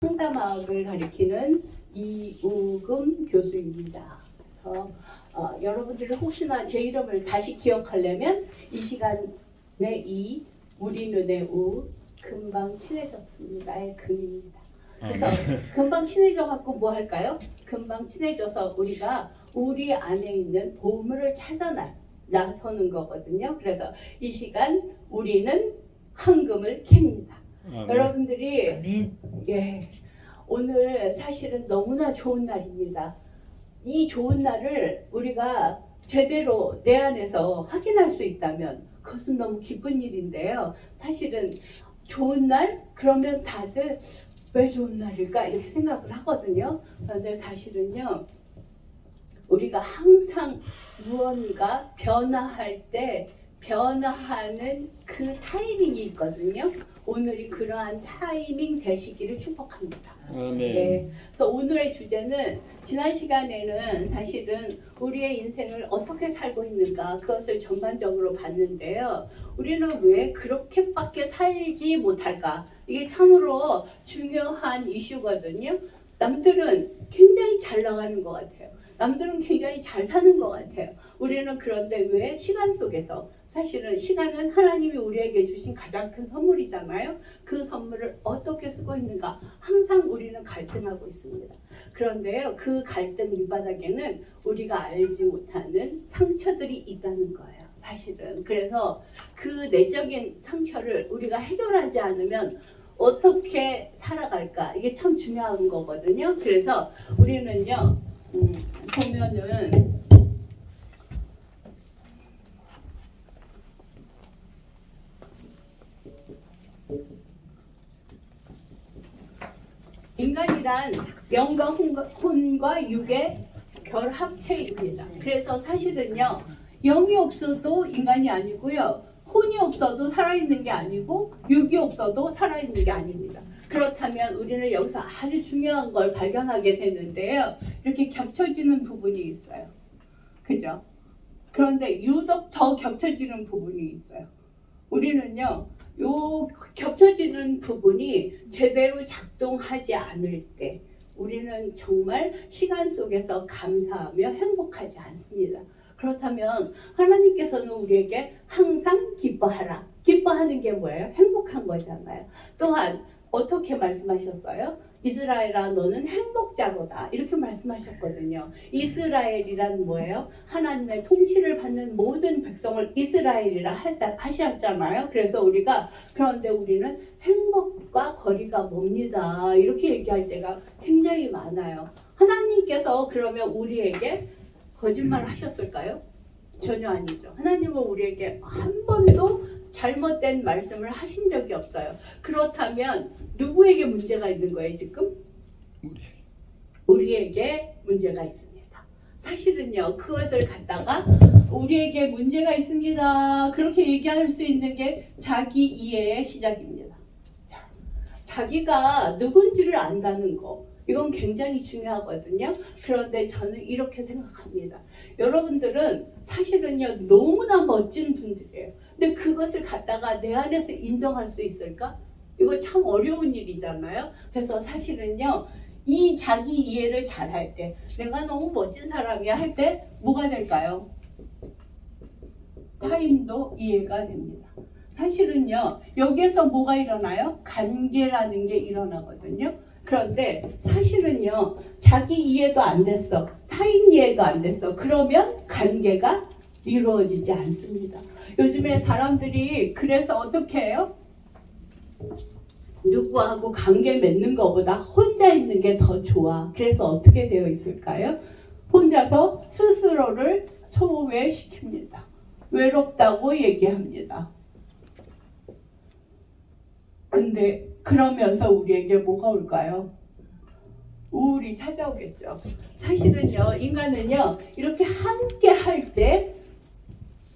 상담학을 가리키는 이우금 교수입니다. 그래서 여러분들이 혹시나 제 이름을 다시 기억하려면 이 시간에 우리 눈의 우 금방 친해졌습니다의 금입니다. 그래서 금방 친해져 갖고 뭐 할까요? 금방 친해져서 우리가 우리 안에 있는 보물을 찾아 나서는 거거든요. 그래서 이 시간 우리는 황금을 캡니다. 여러분들이 오늘 사실은 너무나 좋은 날입니다. 이 좋은 날을 우리가 제대로 내 안에서 확인할 수 있다면 그것은 너무 기쁜 일인데요. 사실은 좋은 날? 그러면 다들 왜 좋은 날일까? 이렇게 생각을 하거든요. 그런데 사실은요, 우리가 항상 무언가 변화할 때 변화하는 그 타이밍이 있거든요. 오늘이 그러한 타이밍 되시기를 축복합니다. 네. 그래서 오늘의 주제는 지난 시간에는 사실은 우리의 인생을 어떻게 살고 있는가 그것을 전반적으로 봤는데요. 우리는 왜 그렇게밖에 살지 못할까? 이게 참으로 중요한 이슈거든요. 남들은 굉장히 잘 나가는 것 같아요. 남들은 굉장히 잘 사는 것 같아요. 우리는 그런데 왜 시간 속에서 사실은 시간은 하나님이 우리에게 주신 가장 큰 선물이잖아요. 그 선물을 어떻게 쓰고 있는가 항상 우리는 갈등하고 있습니다. 그런데요, 그 갈등 밑바닥에는 우리가 알지 못하는 상처들이 있다는 거예요. 사실은. 그래서 그 내적인 상처를 우리가 해결하지 않으면 어떻게 살아갈까? 이게 참 중요한 거거든요. 그래서 우리는요, 보면은 인간이란 영과 혼과 육의 결합체입니다. 그래서 사실은요, 영이 없어도 인간이 아니고요, 혼이 없어도 살아있는 게 아니고 육이 없어도 살아있는 게 아닙니다. 그렇다면 우리는 여기서 아주 중요한 걸 발견하게 되는데요. 이렇게 겹쳐지는 부분이 있어요. 그죠? 그런데 유독 더 겹쳐지는 부분이 있어요. 우리는요, 요 겹쳐지는 부분이 제대로 작동하지 않을 때 우리는 정말 시간 속에서 감사하며 행복하지 않습니다. 그렇다면 하나님께서는 우리에게 항상 기뻐하라. 기뻐하는 게 뭐예요? 행복한 거잖아요. 또한 어떻게 말씀하셨어요? 이스라엘아 너는 행복자로다 이렇게 말씀하셨거든요. 이스라엘이란 뭐예요? 하나님의 통치를 받는 모든 백성을 이스라엘이라 하셨잖아요. 그래서 그런데 우리는 행복과 거리가 멉니다 이렇게 얘기할 때가 굉장히 많아요. 하나님께서 그러면 우리에게 거짓말 하셨을까요? 전혀 아니죠. 하나님은 우리에게 한 번도 잘못된 말씀을 하신 적이 없어요. 그렇다면 누구에게 문제가 있는 거예요 지금? 우리에게 문제가 있습니다. 사실은요, 그것을 갖다가 우리에게 문제가 있습니다 그렇게 얘기할 수 있는 게 자기 이해의 시작입니다. 자기가 누군지를 안다는 거, 이건 굉장히 중요하거든요. 그런데 저는 이렇게 생각합니다. 여러분들은 사실은요, 너무나 멋진 분들이에요. 근데 그것을 갖다가 내 안에서 인정할 수 있을까? 이거 참 어려운 일이잖아요. 그래서 사실은요, 이 자기 이해를 잘 할 때, 내가 너무 멋진 사람이야 할 때 뭐가 될까요? 타인도 이해가 됩니다. 사실은요, 여기에서 뭐가 일어나요? 관계라는 게 일어나거든요. 그런데 사실은요, 자기 이해도 안 됐어, 타인 이해도 안 됐어. 그러면 관계가 이루어지지 않습니다. 요즘에 사람들이 그래서 어떻게 해요? 누구하고 관계 맺는 것보다 혼자 있는 게 더 좋아. 그래서 어떻게 되어 있을까요? 혼자서 스스로를 소외시킵니다. 외롭다고 얘기합니다. 근데 그러면서 우리에게 뭐가 올까요? 우울이 찾아오겠죠. 사실은요, 인간은요, 이렇게 함께 할 때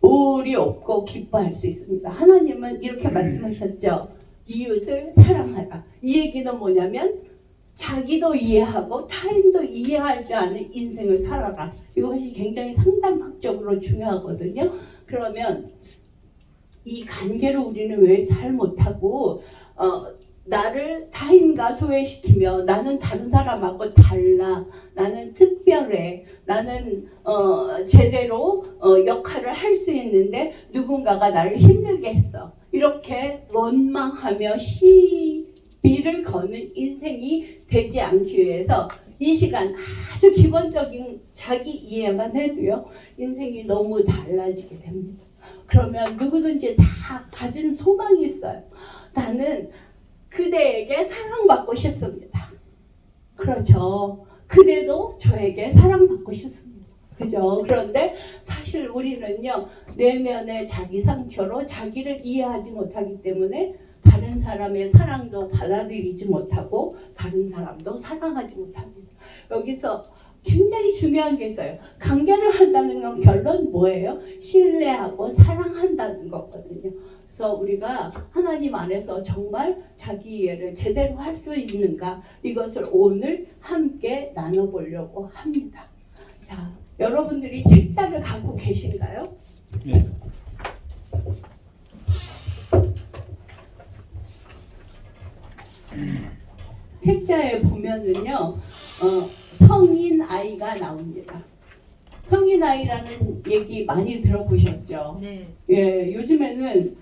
우울이 없고 기뻐할 수 있습니다. 하나님은 이렇게 말씀하셨죠. 이웃을 사랑하라. 이 얘기는 뭐냐면 자기도 이해하고 타인도 이해할 줄 아는 인생을 살아라. 이것이 굉장히 상담학적으로 중요하거든요. 그러면 이 관계를 우리는 왜 잘 못하고 나를 타인과 소외시키며 나는 다른 사람하고 달라, 나는 특별해, 나는 제대로 역할을 할 수 있는데 누군가가 나를 힘들게 했어. 이렇게 원망하며 시비를 거는 인생이 되지 않기 위해서 이 시간 아주 기본적인 자기 이해만 해도요, 인생이 너무 달라지게 됩니다. 그러면 누구든지 다 가진 소망이 있어요. 나는 그대에게 사랑받고 싶습니다. 그렇죠. 그대도 저에게 사랑받고 싶습니다. 그죠? 그런데 사실 우리는요, 내면의 자기 상처로 자기를 이해하지 못하기 때문에 다른 사람의 사랑도 받아들이지 못하고 다른 사람도 사랑하지 못합니다. 여기서 굉장히 중요한 게 있어요. 관계를 한다는 건 결론 뭐예요? 신뢰하고 사랑한다는 거거든요. 그래서 우리가 하나님 안에서 정말 자기 이해를 제대로 할 수 있는가, 이것을 오늘 함께 나눠보려고 합니다. 자, 여러분들이 책자를 갖고 계신가요? 네. 책자에 보면은요, 성인 아이가 나옵니다. 성인 아이라는 얘기 많이 들어보셨죠? 네. 예, 요즘에는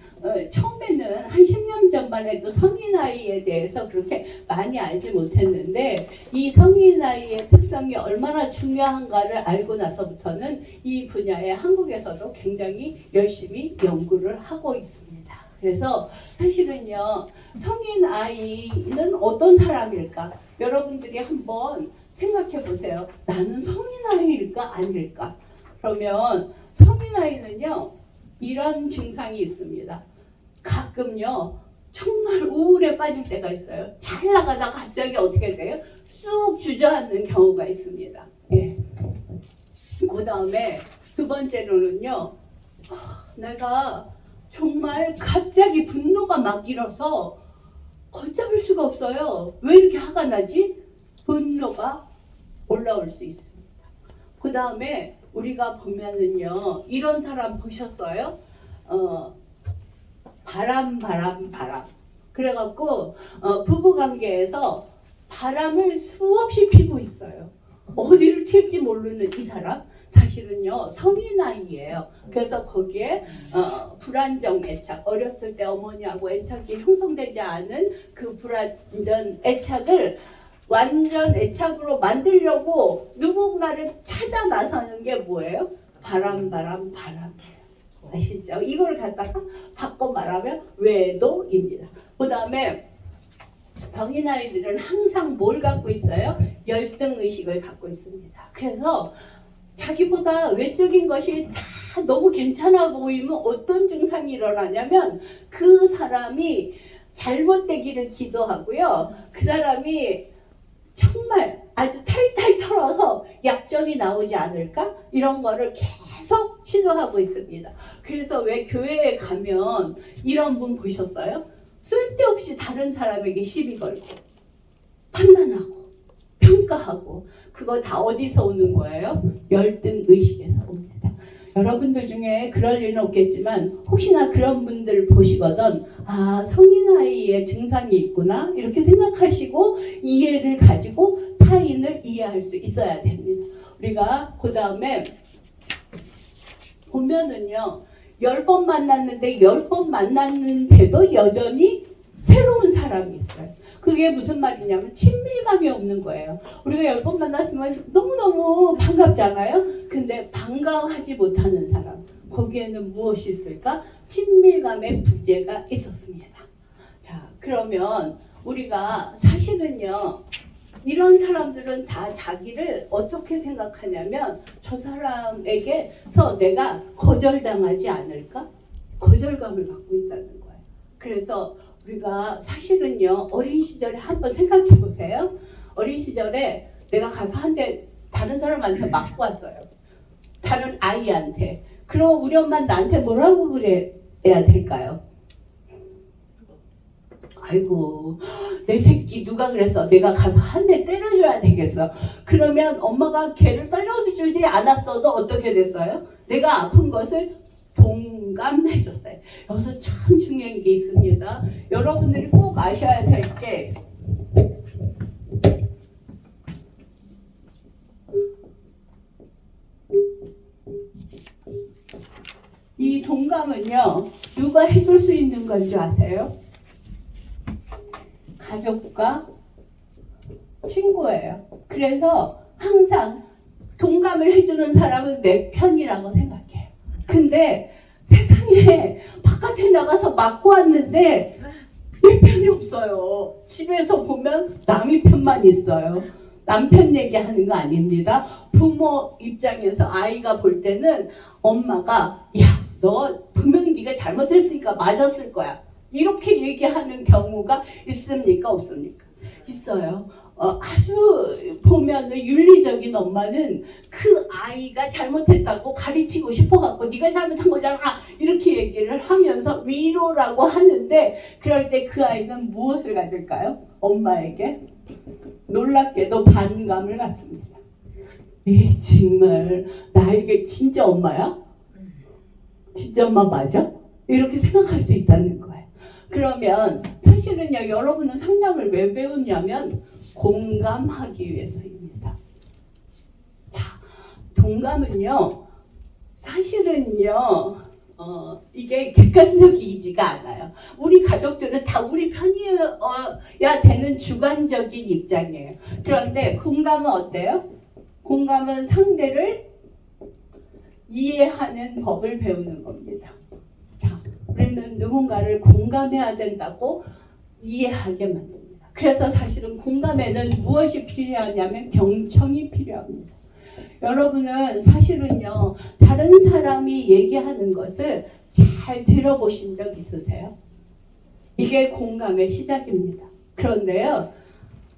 처음에는 한 10년 전만 해도 성인 아이에 대해서 그렇게 많이 알지 못했는데, 이 성인 아이의 특성이 얼마나 중요한가를 알고 나서부터는 이 분야에 한국에서도 굉장히 열심히 연구를 하고 있습니다. 그래서 사실은요, 성인 아이는 어떤 사람일까? 여러분들이 한번 생각해 보세요. 나는 성인 아이일까 아닐까? 그러면 성인 아이는요, 이런 증상이 있습니다. 가끔요, 정말 우울에 빠질 때가 있어요. 잘 나가다가 갑자기 어떻게 돼요? 쑥 주저앉는 경우가 있습니다. 예. 그 다음에 두 번째로는요, 내가 정말 갑자기 분노가 막 일어서 걷잡을 수가 없어요. 왜 이렇게 화가 나지? 분노가 올라올 수 있습니다. 그 다음에 우리가 보면은요, 이런 사람 보셨어요? 바람. 그래갖고 부부관계에서 바람을 수없이 피고 있어요. 어디를 튈지 모르는 이 사람, 사실은요, 성인 아이예요. 그래서 거기에 불안정 애착, 어렸을 때 어머니하고 애착이 형성되지 않은 그 불안전 애착을 완전 애착으로 만들려고 누군가를 찾아 나서는 게 뭐예요? 바람. 아시죠? 이걸 갖다가 바꿔 말하면 외도입니다. 그 다음에 성인 아이들은 항상 뭘 갖고 있어요? 열등 의식을 갖고 있습니다. 그래서 자기보다 외적인 것이 다 너무 괜찮아 보이면 어떤 증상이 일어나냐면, 그 사람이 잘못되기를 기도하고요, 그 사람이 정말 아주 탈탈 털어서 약점이 나오지 않을까? 이런 거를 계속 시도하고 있습니다. 그래서 왜 교회에 가면 이런 분 보셨어요? 쓸데없이 다른 사람에게 시비 걸고 판단하고 평가하고, 그거 다 어디서 오는 거예요? 열등 의식에서 옵니다. 여러분들 중에 그럴 일은 없겠지만 혹시나 그런 분들 보시거든, 아, 성인 아이의 증상이 있구나, 이렇게 생각하시고 이해를 가지고 타인을 이해할 수 있어야 됩니다. 우리가 그 다음에 보면은요, 10번 만났는데 10번 만났는데도 여전히 새로운 사람이 있어요. 그게 무슨 말이냐면 친밀감이 없는 거예요. 우리가 10번 만났으면 너무너무 반갑잖아요. 근데 반가워하지 못하는 사람, 거기에는 무엇이 있을까? 친밀감의 부재가 있었습니다. 자, 그러면 우리가 사실은요, 이런 사람들은 다 자기를 어떻게 생각하냐면, 저 사람에게서 내가 거절당하지 않을까? 거절감을 갖고 있다는 거예요. 그래서 우리가 사실은요, 어린 시절에 한번 생각해 보세요. 어린 시절에 내가 가서 한 대 다른 사람한테 맞고 왔어요. 다른 아이한테. 그럼 우리 엄마 나한테 뭐라고 그래야 될까요? 아이고, 내 새끼 누가 그랬어? 내가 가서 한 대 때려줘야 되겠어. 그러면 엄마가 걔를 때려주지 않았어도 어떻게 됐어요? 내가 아픈 것을 공감해줬어요. 여기서 참 중요한 게 있습니다. 여러분들이 꼭 아셔야 될 게 이 동감은요, 누가 해줄 수 있는 건지 아세요? 가족과 친구예요. 그래서 항상 동감을 해주는 사람은 내 편이라고 생각해요. 근데 세상에 바깥에 나가서 맞고 왔는데 내 편이 없어요. 집에서 보면 남의 편만 있어요. 남편 얘기하는 거 아닙니다. 부모 입장에서 아이가 볼 때는 엄마가 야, 너 분명히 네가 잘못했으니까 맞았을 거야. 이렇게 얘기하는 경우가 있습니까? 없습니까? 있어요. 아주 보면은 윤리적인 엄마는 그 아이가 잘못했다고 가르치고 싶어갖고 네가 잘못한 거잖아 이렇게 얘기를 하면서 위로라고 하는데 그럴 때 그 아이는 무엇을 가질까요? 엄마에게 놀랍게도 반감을 갖습니다. 이 정말 나에게 진짜 엄마야? 진짜 엄마 맞아? 이렇게 생각할 수 있다는 거예요. 그러면 사실은요, 여러분은 상담을 왜 배웠냐면 공감하기 위해서입니다. 자, 동감은요, 사실은요, 이게 객관적이지가 않아요. 우리 가족들은 다 우리 편이어야 되는 주관적인 입장이에요. 그런데 공감은 어때요? 공감은 상대를 이해하는 법을 배우는 겁니다. 자, 우리는 누군가를 공감해야 된다고 이해하게 만듭니다. 그래서 사실은 공감에는 무엇이 필요하냐면 경청이 필요합니다. 여러분은 사실은요, 다른 사람이 얘기하는 것을 잘 들어보신 적 있으세요? 이게 공감의 시작입니다. 그런데요,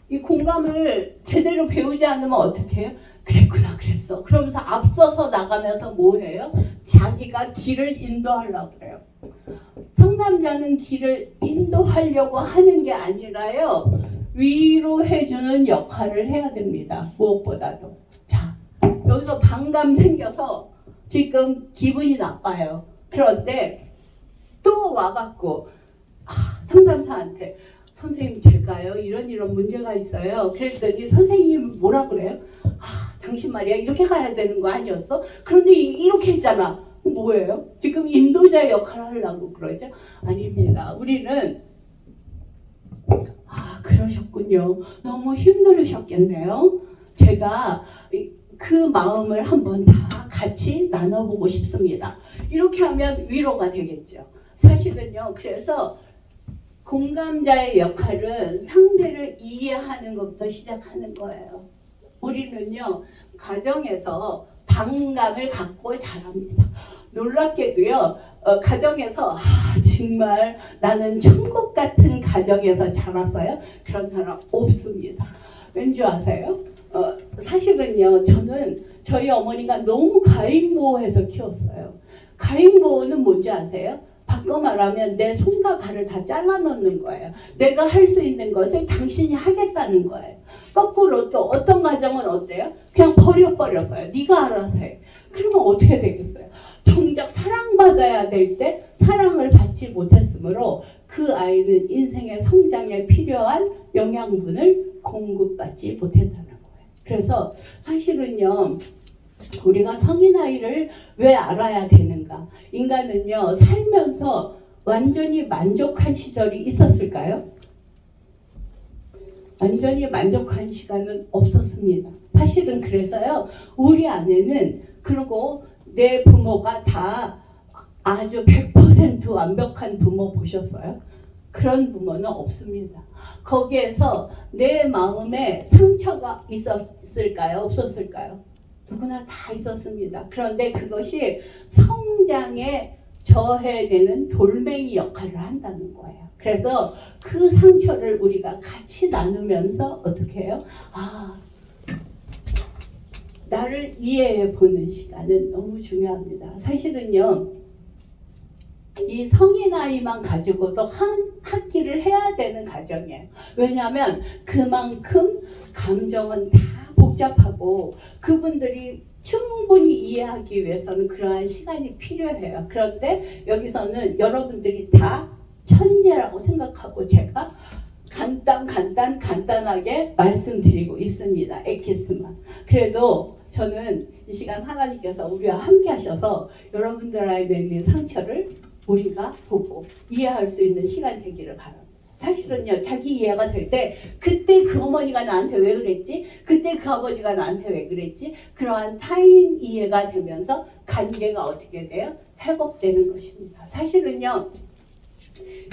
이 공감을 제대로 배우지 않으면 어떻게 해요? 그랬구나, 그랬어. 그러면서 앞서서 나가면서 뭐 해요? 자기가 길을 인도하려고 그래요. 상담자는 길을 인도하려고 하는 게 아니라요, 위로해주는 역할을 해야 됩니다. 무엇보다도. 자, 여기서 반감 생겨서 지금 기분이 나빠요. 그런데 또 와갖고 상담사한테 선생님 제가요 이런 문제가 있어요. 그랬더니 선생님 뭐라 그래요? 당신 말이야 이렇게 가야 되는 거 아니었어? 그런데 이렇게 했잖아. 뭐예요? 지금 인도자 역할을 하려고 그러죠? 아닙니다. 우리는 그러셨군요. 너무 힘들으셨겠네요. 제가 그 마음을 한번 다 같이 나눠보고 싶습니다. 이렇게 하면 위로가 되겠죠. 사실은요. 그래서 공감자의 역할은 상대를 이해하는 것부터 시작하는 거예요. 우리는요. 가정에서 반감을 갖고 자랍니다. 놀랍게도요. 가정에서 정말 나는 천국 같은 가정에서 자랐어요. 그런 사람 없습니다. 왠지 아세요? 사실은요. 저는 저희 어머니가 너무 가인보호해서 키웠어요. 가인보호는 뭔지 아세요? 바꿔 말하면 내 손과 발을 다 잘라놓는 거예요. 내가 할 수 있는 것을 당신이 하겠다는 거예요. 거꾸로 또 어떤 가정은 어때요? 그냥 버려버렸어요. 네가 알아서 해. 그러면 어떻게 되겠어요? 정작 사랑받아야 될 때 사랑을 받지 못했으므로 그 아이는 인생의 성장에 필요한 영양분을 공급받지 못했다는 거예요. 그래서 사실은요. 우리가 성인 아이를 왜 알아야 되는가? 인간은요, 살면서 완전히 만족한 시절이 있었을까요? 완전히 만족한 시간은 없었습니다. 사실은 그래서요, 우리 안에는, 그리고 내 부모가 다 아주 100% 완벽한 부모 보셨어요? 그런 부모는 없습니다. 거기에서 내 마음에 상처가 있었을까요? 없었을까요? 누구나 다 있었습니다. 그런데 그것이 성장에 저해되는 돌멩이 역할을 한다는 거예요. 그래서 그 상처를 우리가 같이 나누면서 어떻게 해요? 나를 이해해 보는 시간은 너무 중요합니다. 사실은요, 이 성인 아이만 가지고도 한 학기를 해야 되는 가정이에요. 왜냐하면 그만큼 감정은 다 복잡하고 그분들이 충분히 이해하기 위해서는 그러한 시간이 필요해요. 그런데 여기서는 여러분들이 다 천재라고 생각하고 제가 간단하게 말씀드리고 있습니다. 엑기스만. 그래도 저는 이 시간 하나님께서 우리와 함께 하셔서 여러분들에 있는 상처를 우리가 보고 이해할 수 있는 시간 되기를 바랍니다. 사실은요, 자기 이해가 될 때 그때 그 어머니가 나한테 왜 그랬지? 그때 그 아버지가 나한테 왜 그랬지? 그러한 타인 이해가 되면서 관계가 어떻게 돼요? 회복되는 것입니다. 사실은요,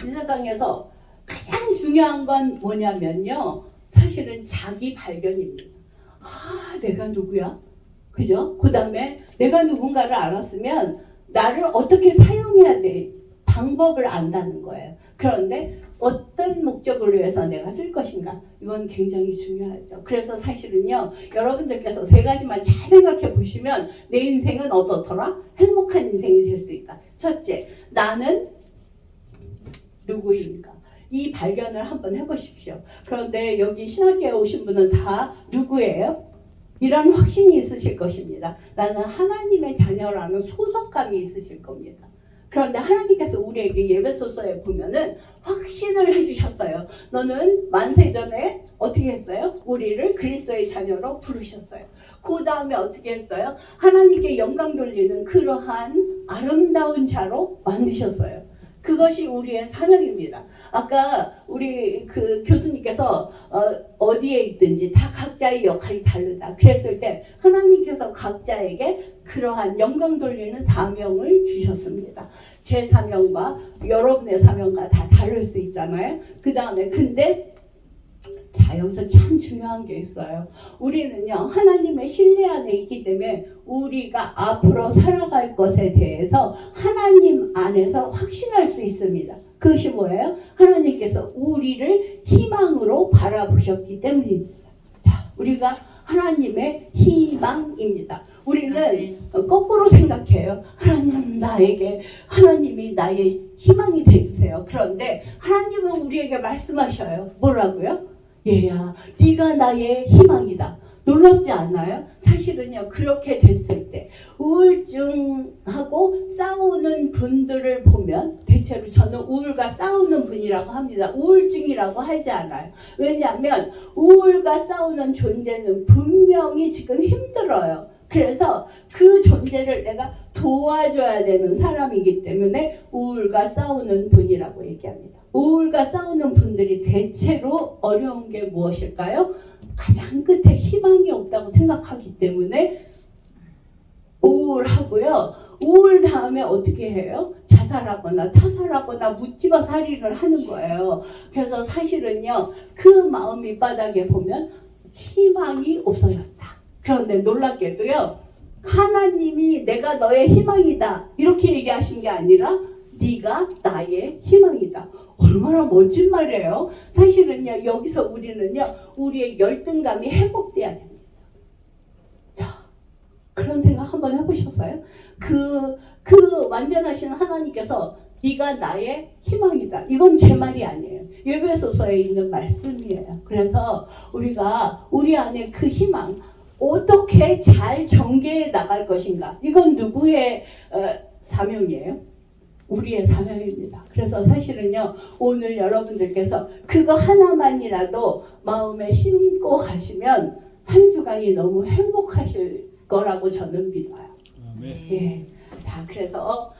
이 세상에서 가장 중요한 건 뭐냐면요, 사실은 자기 발견입니다. 아, 내가 누구야? 그죠? 그 다음에 내가 누군가를 알았으면 나를 어떻게 사용해야 돼? 방법을 안다는 거예요. 그런데 어떤 목적을 위해서 내가 쓸 것인가? 이건 굉장히 중요하죠. 그래서 사실은요, 여러분들께서 세 가지만 잘 생각해 보시면 내 인생은 어떻더라? 행복한 인생이 될 수 있다. 첫째, 나는 누구입니까? 이 발견을 한번 해보십시오. 그런데 여기 신학교에 오신 분은 다 누구예요? 이런 확신이 있으실 것입니다. 나는 하나님의 자녀라는 소속감이 있으실 겁니다. 그런데 하나님께서 우리에게 예배소서에 보면은 확신을 해주셨어요. 너는 만세전에 어떻게 했어요? 우리를 그리스도의 자녀로 부르셨어요. 그 다음에 어떻게 했어요? 하나님께 영광 돌리는 그러한 아름다운 자로 만드셨어요. 그것이 우리의 사명입니다. 아까 우리 그 교수님께서 어디에 있든지 다 각자의 역할이 다르다 그랬을 때 하나님께서 각자에게 그러한 영광 돌리는 사명을 주셨습니다. 제 사명과 여러분의 사명과 다 다를 수 있잖아요. 그 다음에 근데 자, 여기서 참 중요한 게 있어요. 우리는요, 하나님의 신뢰 안에 있기 때문에 우리가 앞으로 살아갈 것에 대해서 하나님 안에서 확신할 수 있습니다. 그것이 뭐예요? 하나님께서 우리를 희망으로 바라보셨기 때문입니다. 자, 우리가 하나님의 희망입니다. 우리는 거꾸로 생각해요. 하나님이 나의 희망이 되주세요. 그런데 하나님은 우리에게 말씀하셔요. 뭐라고요? 얘야, 네가 나의 희망이다. 놀랍지 않아요? 사실은요, 그렇게 됐을 때 우울증하고 싸우는 분들을 보면 대체로 저는 우울과 싸우는 분이라고 합니다. 우울증이라고 하지 않아요. 왜냐하면 우울과 싸우는 존재는 분명히 지금 힘들어요. 그래서 그 존재를 내가 도와줘야 되는 사람이기 때문에 우울과 싸우는 분이라고 얘기합니다. 우울과 싸우는 분들이 대체로 어려운 게 무엇일까요? 가장 끝에 희망이 없다고 생각하기 때문에 우울하고요. 우울 다음에 어떻게 해요? 자살하거나 타살하거나 묻지마살이를 하는 거예요. 그래서 사실은요, 그 마음 밑바닥에 보면 희망이 없어졌다. 그런데 놀랍게도요, 하나님이 내가 너의 희망이다 이렇게 얘기하신 게 아니라 네가 나의 희망이다. 얼마나 멋진 말이에요. 사실은요, 여기서 우리는요, 우리의 열등감이 회복돼야 됩니다. 자, 그런 생각 한번 해보셨어요? 그 완전하신 하나님께서 네가 나의 희망이다. 이건 제 말이 아니에요. 예배소서에 있는 말씀이에요. 그래서 우리가 우리 안에 그 희망 어떻게 잘 전개해 나갈 것인가? 이건 누구의 사명이에요? 우리의 사명입니다. 그래서 사실은요, 오늘 여러분들께서 그거 하나만이라도 마음에 심고 가시면 한 주간이 너무 행복하실 거라고 저는 믿어요. 아멘. 예. 자, 그래서